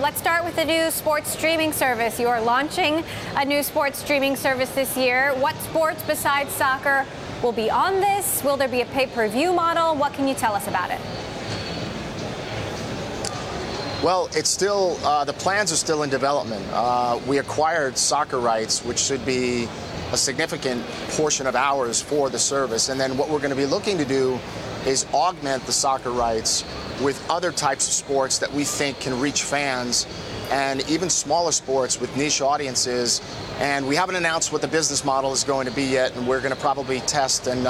let's start with the new sports streaming service. You are launching a new sports streaming service this year. What sports besides soccer will be on this? Will there be a pay-per-view model? What can you tell us about it? Well, it's still, the plans are still in development. We acquired soccer rights, which should be a significant portion of ours for the service. And then what we're going to be looking to do is augment the soccer rights with other types of sports that we think can reach fans, and even smaller sports with niche audiences. And we haven't announced what the business model is going to be yet, and we're going to probably test and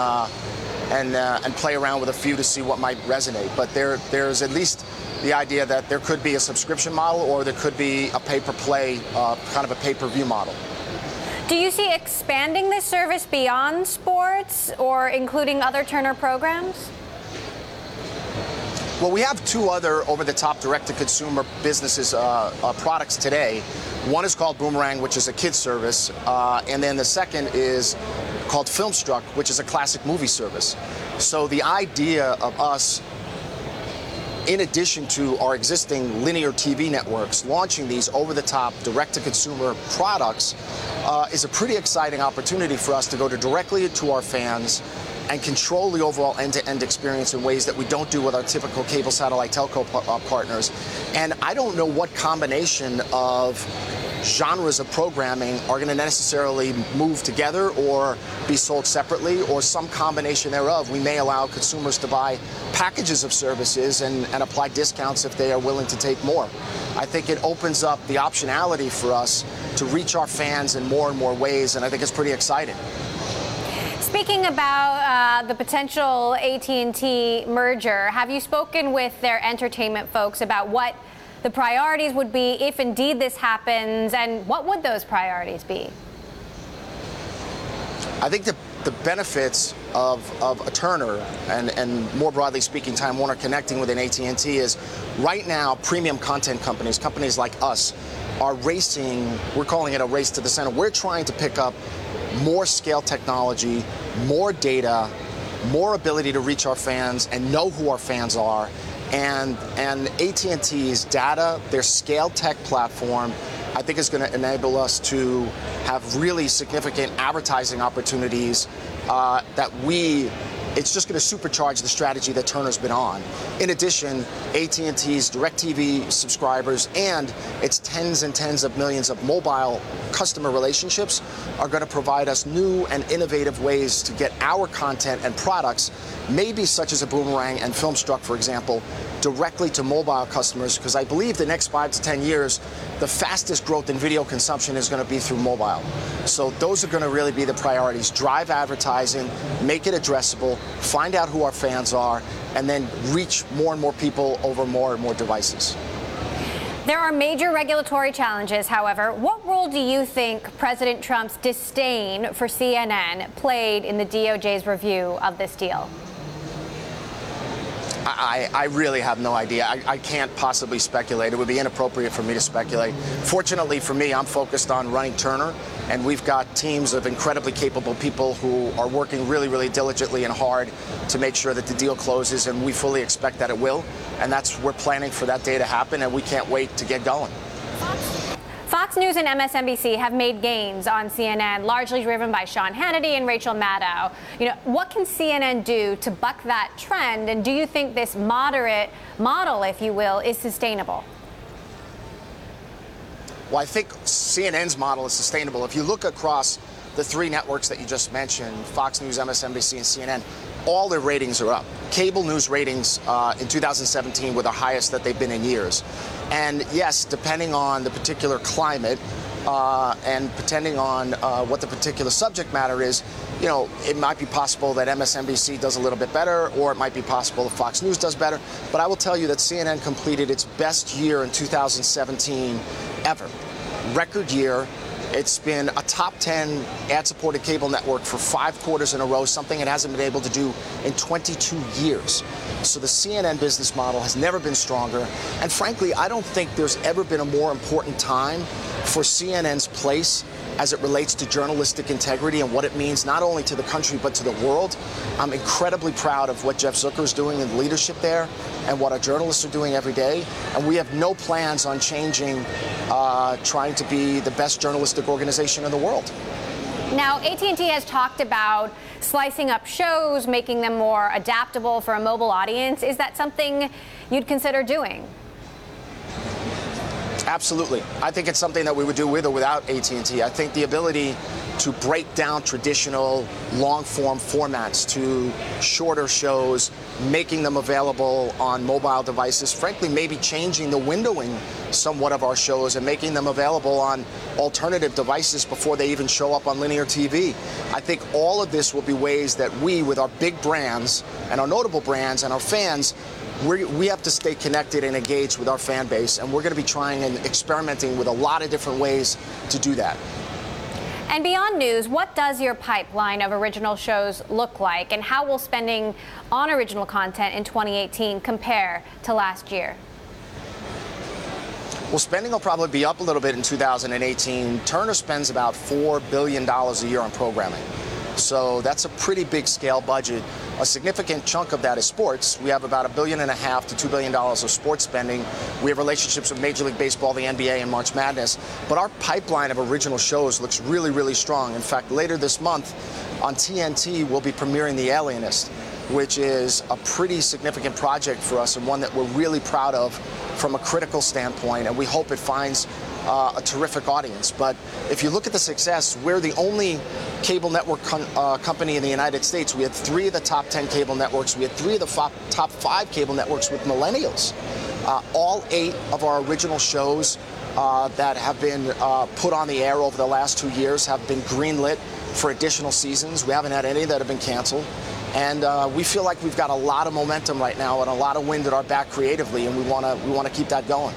play around with a few to see what might resonate. But there's at least the idea that there could be a subscription model, or there could be a pay-per-play, kind of a pay-per-view model. Do you see expanding this service beyond sports or including other Turner programs? Well, we have two other over-the-top direct-to-consumer businesses, products today. One is called Boomerang, which is a kids service, and then the second is called Filmstruck, which is a classic movie service. So the idea of us, in addition to our existing linear TV networks, launching these over-the-top direct-to-consumer products is a pretty exciting opportunity for us to go directly to our fans and control the overall end-to-end experience in ways that we don't do with our typical cable satellite telco partners. And I don't know what combination of genres of programming are going to necessarily move together or be sold separately, or some combination thereof. We may allow consumers to buy packages of services and apply discounts if they are willing to take more. I think it opens up the optionality for us to reach our fans in more and more ways, and I think it's pretty exciting. Speaking about the potential AT&T merger, have you spoken with their entertainment folks about what the priorities would be if indeed this happens, and what would those priorities be? I think the benefits of a Turner and more broadly speaking Time Warner connecting with an AT&T is right now premium content companies like us are racing, we're calling it a race to the center. We're trying to pick up more scale technology, more data, more ability to reach our fans and know who our fans are. And AT&T's data, their scale tech platform, I think is going to enable us to have really significant advertising opportunities it's just going to supercharge the strategy that Turner's been on. In addition, AT&T's DirecTV subscribers and its tens and tens of millions of mobile customer relationships are going to provide us new and innovative ways to get our content and products, maybe such as a Boomerang and Filmstruck, for example, directly to mobile customers, because I believe the next 5 to 10 years, the fastest growth in video consumption is going to be through mobile. So those are going to really be the priorities. Drive advertising, make it addressable, find out who our fans are, and then reach more and more people over more and more devices. There are major regulatory challenges, however. What role do you think President Trump's disdain for CNN played in the DOJ's review of this deal? I really have no idea. I can't possibly speculate. It would be inappropriate for me to speculate. Fortunately for me, I'm focused on running Turner, and we've got teams of incredibly capable people who are working really, really diligently and hard to make sure that the deal closes, and we fully expect that it will. And we're planning for that day to happen, and we can't wait to get going. Fox News and MSNBC have made gains on CNN, largely driven by Sean Hannity and Rachel Maddow. What can CNN do to buck that trend? And do you think this moderate model, if you will, is sustainable? Well, I think CNN's model is sustainable. If you look across the three networks that you just mentioned, Fox News, MSNBC, and CNN, all their ratings are up. Cable news ratings in 2017 were the highest that they've been in years. And yes, depending on the particular climate and depending on what the particular subject matter is, it might be possible that MSNBC does a little bit better, or it might be possible that Fox News does better. But I will tell you that CNN completed its best year in 2017 ever. Record year. It's been a top 10 ad-supported cable network for 5 quarters in a row, something it hasn't been able to do in 22 years. So the CNN business model has never been stronger. And frankly, I don't think there's ever been a more important time for CNN's place as it relates to journalistic integrity and what it means not only to the country but to the world. I'm incredibly proud of what Jeff Zucker is doing in leadership there and what our journalists are doing every day. And we have no plans on changing, trying to be the best journalistic organization in the world. Now, AT&T has talked about slicing up shows, making them more adaptable for a mobile audience. Is that something you'd consider doing? Absolutely. I think it's something that we would do with or without AT&T. I think the ability to break down traditional long-form formats to shorter shows, making them available on mobile devices, frankly, maybe changing the windowing somewhat of our shows and making them available on alternative devices before they even show up on linear TV. I think all of this will be ways that we, with our big brands and our notable brands and our fans, we have to stay connected and engaged with our fan base, and we're going to be trying and experimenting with a lot of different ways to do that. And beyond news, what does your pipeline of original shows look like, and how will spending on original content in 2018 compare to last year? Well, spending will probably be up a little bit in 2018. Turner spends about $4 billion a year on programming. So that's a pretty big scale budget. A significant chunk of that is sports. We have about $1.5 billion to $2 billion of sports spending. We have relationships with Major League Baseball, the NBA, and March Madness. But our pipeline of original shows looks really, really strong. In fact, later this month on TNT, we'll be premiering The Alienist, which is a pretty significant project for us and one that we're really proud of from a critical standpoint, and we hope it finds a terrific audience. But if you look at the success, we're the only cable network company in the United States. We had 3 of the top 10 cable networks. We had 3 of the top 5 cable networks with millennials. All 8 of our original shows that have been put on the air over the last 2 years have been greenlit for additional seasons. We haven't had any that have been canceled. And we feel like we've got a lot of momentum right now and a lot of wind at our back creatively, and we want to keep that going.